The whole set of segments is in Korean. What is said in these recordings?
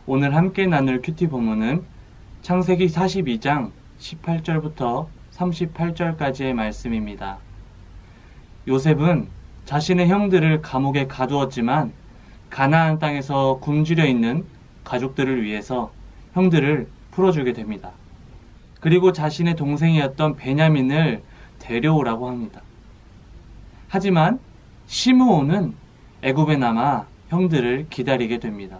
오늘 함께 나눌 큐티 본문은 창세기 42장 18절부터 38절까지의 말씀입니다. 요셉은 자신의 형들을 감옥에 가두었지만 가나안 땅에서 굶주려 있는 가족들을 위해서 형들을 풀어주게 됩니다. 그리고 자신의 동생이었던 베냐민을 데려오라고 합니다. 하지만 시므온은 애굽에 남아 형들을 기다리게 됩니다.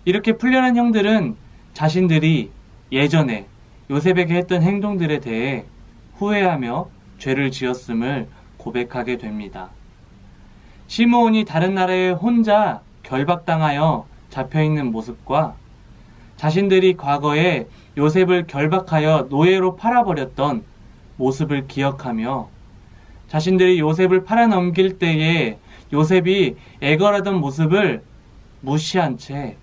이렇게 풀려난 형들은 자신들이 예전에 요셉에게 했던 행동들에 대해 후회하며 죄를 지었음을 고백하게 됩니다. 시므온이 다른 나라에 혼자 결박당하여 잡혀있는 모습과 자신들이 과거에 요셉을 결박하여 노예로 팔아버렸던 모습을 기억하며 자신들이 요셉을 팔아넘길 때에 요셉이 애걸하던 모습을 무시한 채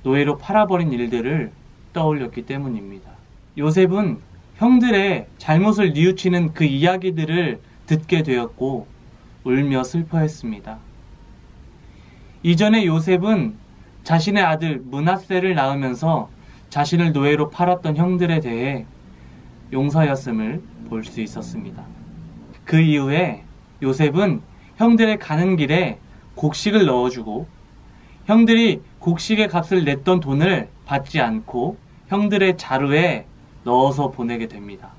노예로 팔아버린 일들을 떠올렸기 때문입니다. 요셉은 형들의 잘못을 뉘우치는 그 이야기들을 듣게 되었고 울며 슬퍼했습니다. 이전에 요셉은 자신의 아들 므낫세를 낳으면서 자신을 노예로 팔았던 형들에 대해 용서하였음을 볼 수 있었습니다. 그 이후에 요셉은 형들의 가는 길에 곡식을 넣어주고 형들이 곡식의 값을 냈던 돈을 받지 않고 형들의 자루에 넣어서 보내게 됩니다.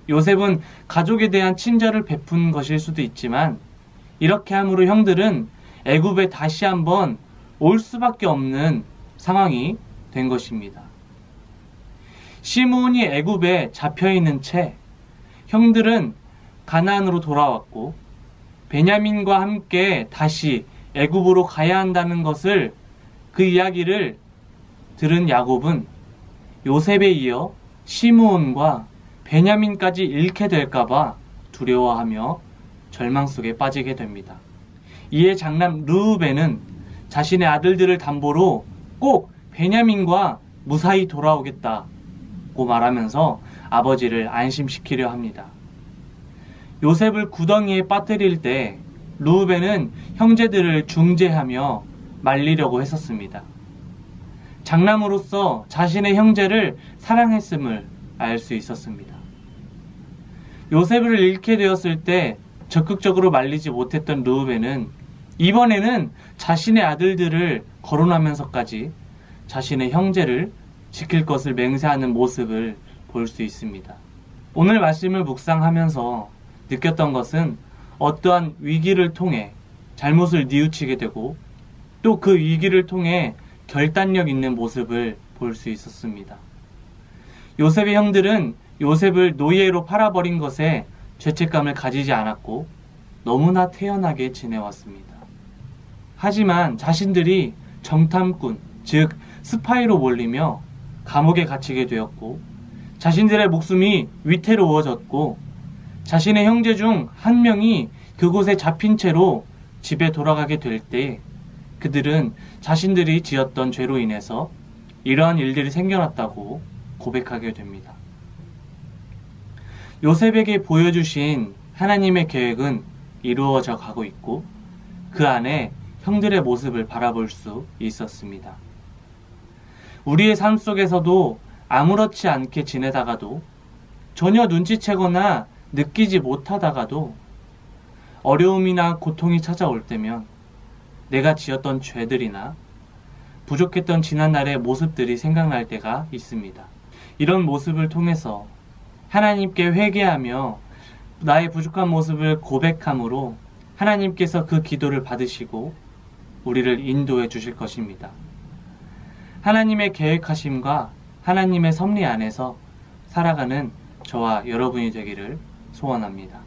요셉은 가족에 대한 친절을 베푼 것일 수도 있지만 이렇게 함으로 형들은 애굽에 다시 한번 올 수밖에 없는 상황이 된 것입니다. 시므온이 애굽에 잡혀있는 채 형들은 가나안으로 돌아왔고 베냐민과 함께 다시 애굽으로 가야 한다는 것을 그 이야기를 들은 야곱은 요셉에 이어 시므온과 베냐민까지 잃게 될까봐 두려워하며 절망 속에 빠지게 됩니다. 이에 장남 르우벤은 자신의 아들들을 담보로 꼭 베냐민과 무사히 돌아오겠다고 말하면서 아버지를 안심시키려 합니다. 요셉을 구덩이에 빠뜨릴 때 르우벤은 형제들을 중재하며 말리려고 했었습니다. 장남으로서 자신의 형제를 사랑했음을 알 수 있었습니다. 요셉을 잃게 되었을 때 적극적으로 말리지 못했던 르우벤은 이번에는 자신의 아들들을 거론하면서까지 자신의 형제를 지킬 것을 맹세하는 모습을 볼 수 있습니다. 오늘 말씀을 묵상하면서 느꼈던 것은 어떠한 위기를 통해 잘못을 뉘우치게 되고 또 그 위기를 통해 결단력 있는 모습을 볼 수 있었습니다. 요셉의 형들은 요셉을 노예로 팔아버린 것에 죄책감을 가지지 않았고 너무나 태연하게 지내왔습니다. 하지만 자신들이 정탐꾼, 즉 스파이로 몰리며 감옥에 갇히게 되었고 자신들의 목숨이 위태로워졌고 자신의 형제 중 한 명이 그곳에 잡힌 채로 집에 돌아가게 될 때 그들은 자신들이 지었던 죄로 인해서 이러한 일들이 생겨났다고 고백하게 됩니다. 요셉에게 보여주신 하나님의 계획은 이루어져 가고 있고 그 안에 형들의 모습을 바라볼 수 있었습니다. 우리의 삶 속에서도 아무렇지 않게 지내다가도 전혀 눈치채거나 느끼지 못하다가도 어려움이나 고통이 찾아올 때면 내가 지었던 죄들이나 부족했던 지난날의 모습들이 생각날 때가 있습니다. 이런 모습을 통해서 하나님께 회개하며 나의 부족한 모습을 고백함으로 하나님께서 그 기도를 받으시고 우리를 인도해 주실 것입니다. 하나님의 계획하심과 하나님의 섭리 안에서 살아가는 저와 여러분이 되기를 소원합니다.